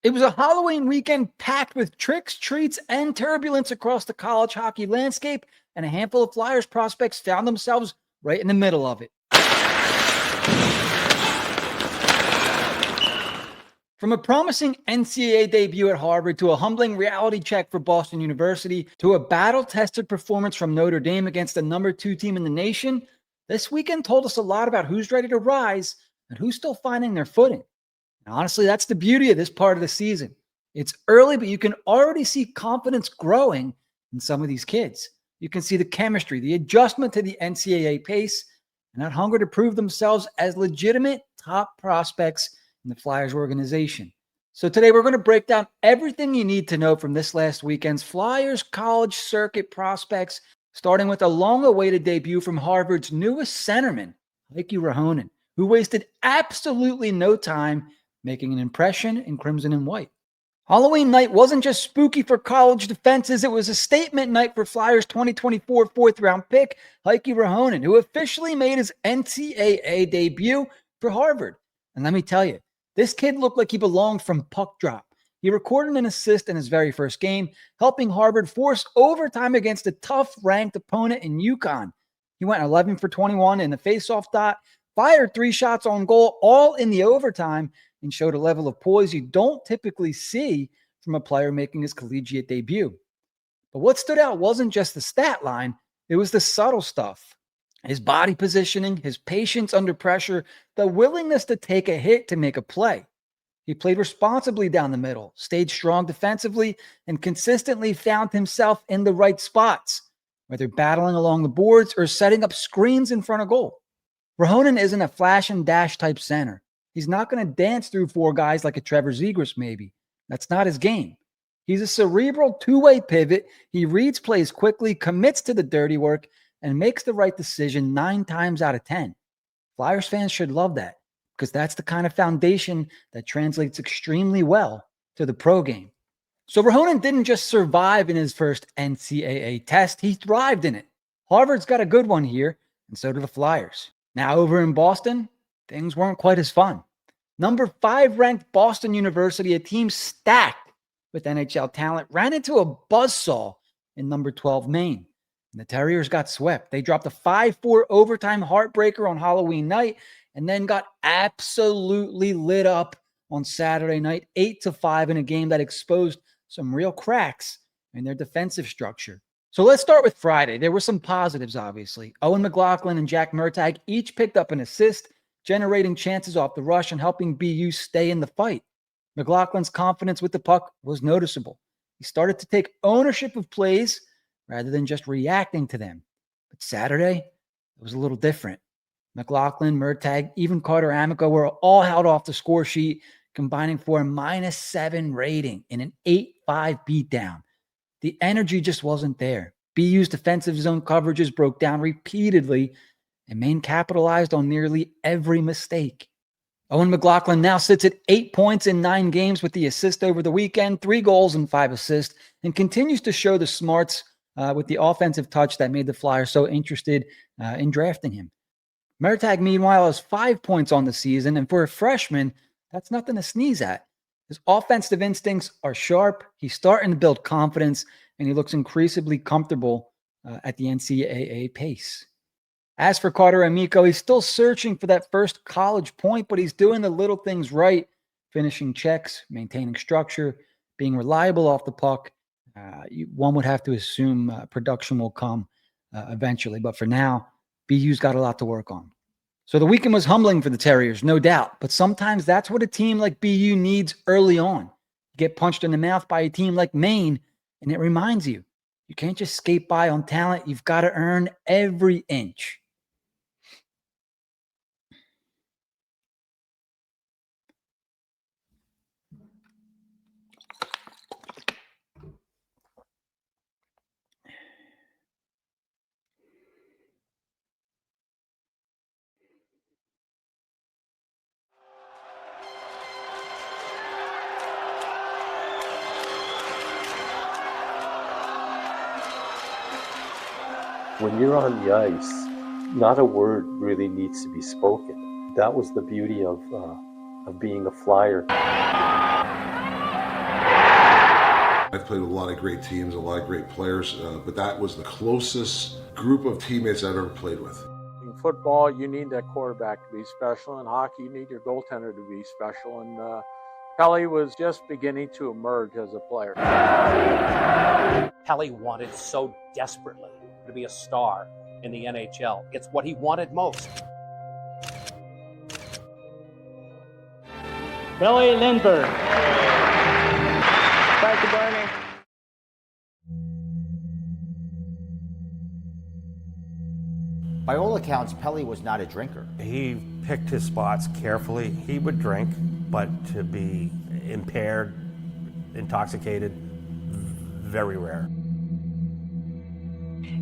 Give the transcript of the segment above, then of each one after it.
It was a Halloween weekend packed with tricks, treats, and turbulence across the college hockey landscape, and a handful of Flyers prospects found themselves right in the middle of it. From a promising NCAA debut at Harvard to a humbling reality check for Boston University to a battle-tested performance from Notre Dame against the number 2 team in the nation, this weekend told us a lot about who's ready to rise and who's still finding their footing. And honestly, that's the beauty of this part of the season. It's early, but you can already see confidence growing in some of these kids. You can see the chemistry, the adjustment to the NCAA pace, and that hunger to prove themselves as legitimate top prospects in the Flyers organization. So today we're going to break down everything you need to know from this last weekend's Flyers college circuit prospects, starting with a long-awaited debut from Harvard's newest centerman, Heiki Ruohonen, who wasted absolutely no time making an impression in crimson and white. Halloween night wasn't just spooky for college defenses, it was a statement night for Flyers 2024 fourth-round pick Heiki Ruohonen, who officially made his NCAA debut for Harvard. And let me tell you, this kid looked like he belonged from puck drop. He recorded an assist in his very first game, helping Harvard force overtime against a tough-ranked opponent in UConn. He went 11 for 21 in the faceoff dot, fired 3 shots on goal, all in the overtime, and showed a level of poise you don't typically see from a player making his collegiate debut. But what stood out wasn't just the stat line, it was the subtle stuff. His body positioning, his patience under pressure, the willingness to take a hit to make a play. He played responsibly down the middle, stayed strong defensively, and consistently found himself in the right spots, whether battling along the boards or setting up screens in front of goal. Ruohonen isn't a flash and dash type center. He's not going to dance through 4 guys like a Trevor Zegras maybe. That's not his game. He's a cerebral two-way pivot. He reads plays quickly, commits to the dirty work, and makes the right decision 9 times out of 10. Flyers fans should love that because that's the kind of foundation that translates extremely well to the pro game. So Ruohonen didn't just survive in his first NCAA test, he thrived in it. Harvard's got a good one here, and so do the Flyers. Now over in Boston, things weren't quite as fun. Number 5 ranked Boston University, a team stacked with NHL talent, ran into a buzzsaw in number 12 Maine. And the Terriers got swept. They dropped a 5-4 overtime heartbreaker on Halloween night and then got absolutely lit up on Saturday night, 8-5 in a game that exposed some real cracks in their defensive structure. So let's start with Friday. There were some positives, obviously. Owen McLaughlin and Jack Murtagh each picked up an assist, generating chances off the rush and helping BU stay in the fight. McLaughlin's confidence with the puck was noticeable. He started to take ownership of plays rather than just reacting to them. But Saturday, it was a little different. McLaughlin, Murtagh, even Carter Amico were all held off the score sheet, combining for a -7 rating in an 8-5 beatdown. The energy just wasn't there. BU's defensive zone coverages broke down repeatedly, and Maine capitalized on nearly every mistake. Owen McLaughlin now sits at 8 points in 9 games with the assist over the weekend, 3 goals and 5 assists, and continues to show the smarts with the offensive touch that made the Flyers so interested in drafting him. Murtagh, meanwhile, has 5 points on the season, and for a freshman, that's nothing to sneeze at. His offensive instincts are sharp, he's starting to build confidence, and he looks increasingly comfortable at the NCAA pace. As for Carter Amico, he's still searching for that first college point, but he's doing the little things right, finishing checks, maintaining structure, being reliable off the puck. One would have to assume production will come eventually, but for now, BU's got a lot to work on. So the weekend was humbling for the Terriers, no doubt, but sometimes that's what a team like BU needs early on. You get punched in the mouth by a team like Maine, and it reminds you, you can't just skate by on talent. You've got to earn every inch. When you're on the ice, not a word really needs to be spoken. That was the beauty of being a Flyer. played with a lot of great teams, a lot of great players, but that was the closest group of teammates I've ever played with. In football, you need that quarterback to be special. In hockey, you need your goaltender to be special. And Pelly was just beginning to emerge as a player. Pelly wanted so desperately to be a star in the NHL. It's what he wanted most. Billy Lindbergh. Thank you, Bernie. By all accounts, Pelly was not a drinker. He picked his spots carefully. He would drink, but to be impaired, intoxicated, very rare.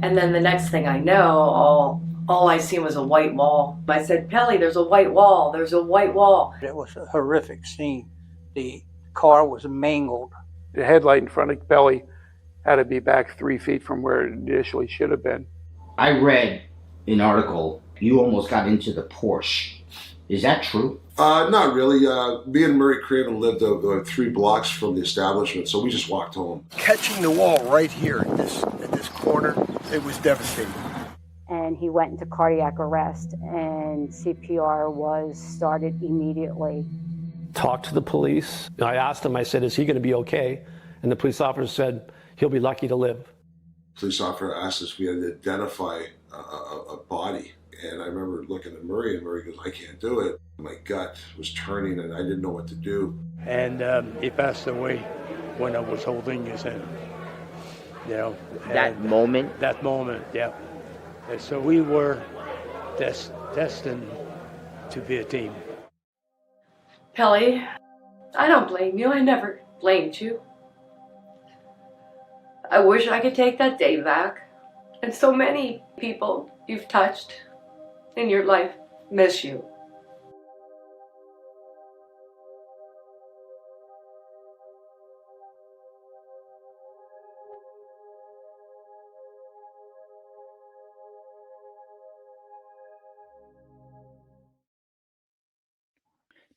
And then the next thing I know, all I seen was a white wall. I said, Pelly, there's a white wall. There's a white wall. It was a horrific scene. The car was mangled. The headlight in front of Pelly had to be back 3 feet from where it initially should have been. I read an article, you almost got into the Porsche. Is that true? Not really. Me and Murray Craven lived 3 blocks from the establishment, so we just walked home. Catching the wall right here at this corner, it was devastating. And he went into cardiac arrest, and CPR was started immediately. Talked to the police. I asked him, I said, is he going to be okay? And the police officer said, he'll be lucky to live. Police officer asked us if we had to identify a body. And I remember looking at Murray, and Murray goes, I can't do it. My gut was turning, and I didn't know what to do. And he passed away when I was holding his hand. You know. That moment? That moment, yeah. And so we were destined to be a team. Pelly, I don't blame you. I never blamed you. I wish I could take that day back. And so many people you've touched in your life miss you.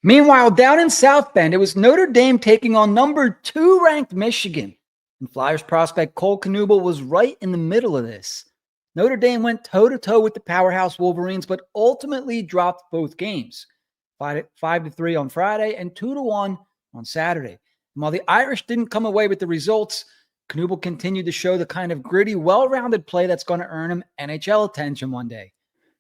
Meanwhile, down in South Bend, it was Notre Dame taking on number 2 ranked Michigan. And Flyers prospect Cole Knuble was right in the middle of this. Notre Dame went toe-to-toe with the powerhouse Wolverines, but ultimately dropped both games. 5-3 on Friday and 2-1 on Saturday. And while the Irish didn't come away with the results, Knuble continued to show the kind of gritty, well-rounded play that's going to earn him NHL attention one day.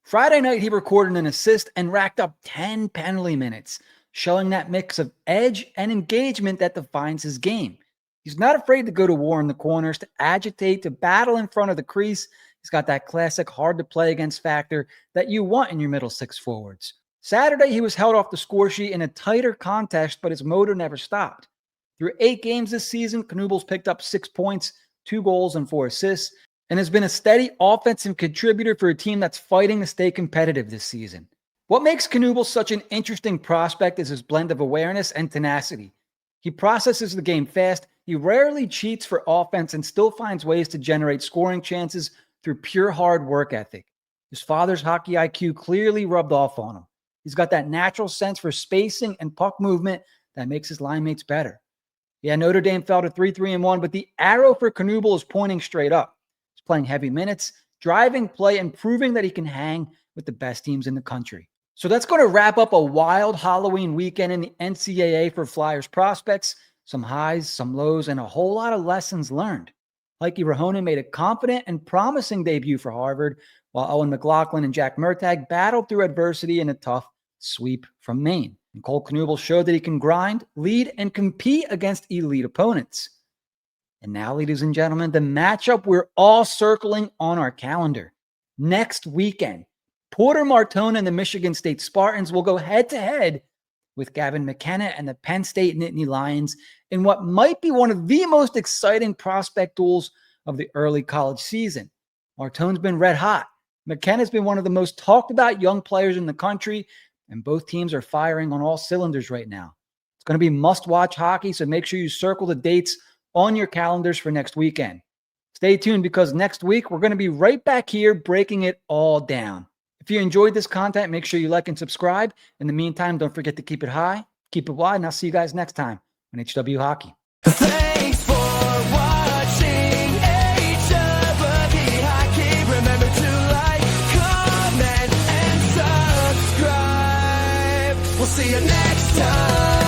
Friday night, he recorded an assist and racked up 10 penalty minutes, showing that mix of edge and engagement that defines his game. He's not afraid to go to war in the corners, to agitate, to battle in front of the crease. He's got that classic hard-to-play-against factor that you want in your middle 6 forwards. Saturday, he was held off the score sheet in a tighter contest, but his motor never stopped. Through 8 games this season, Knuble's picked up 6 points, 2 goals, and 4 assists, and has been a steady offensive contributor for a team that's fighting to stay competitive this season. What makes Knuble such an interesting prospect is his blend of awareness and tenacity. He processes the game fast, he rarely cheats for offense, and still finds ways to generate scoring chances through pure hard work ethic. His father's hockey IQ clearly rubbed off on him. He's got that natural sense for spacing and puck movement that makes his line mates better. Yeah, Notre Dame fell to 3-1, but the arrow for Knuble is pointing straight up. He's playing heavy minutes, driving play, and proving that he can hang with the best teams in the country. So that's going to wrap up a wild Halloween weekend in the NCAA for Flyers prospects. Some highs, some lows, and a whole lot of lessons learned. Heiki Ruohonen made a confident and promising debut for Harvard, while Owen McLaughlin and Jack Murtagh battled through adversity in a tough sweep from Maine. And Cole Knuble showed that he can grind, lead, and compete against elite opponents. And now, ladies and gentlemen, the matchup we're all circling on our calendar. Next weekend, Porter Martone and the Michigan State Spartans will go head-to-head with Gavin McKenna and the Penn State Nittany Lions in what might be one of the most exciting prospect duels of the early college season. Martone's been red hot. McKenna's been one of the most talked about young players in the country, and both teams are firing on all cylinders right now. It's going to be must-watch hockey, so make sure you circle the dates on your calendars for next weekend. Stay tuned, because next week we're going to be right back here breaking it all down. If you enjoyed this content, make sure you like and subscribe. In the meantime, don't forget to keep it high, keep it wide, and I'll see you guys next time on HW Hockey. Thanks for watching. We'll see you next time.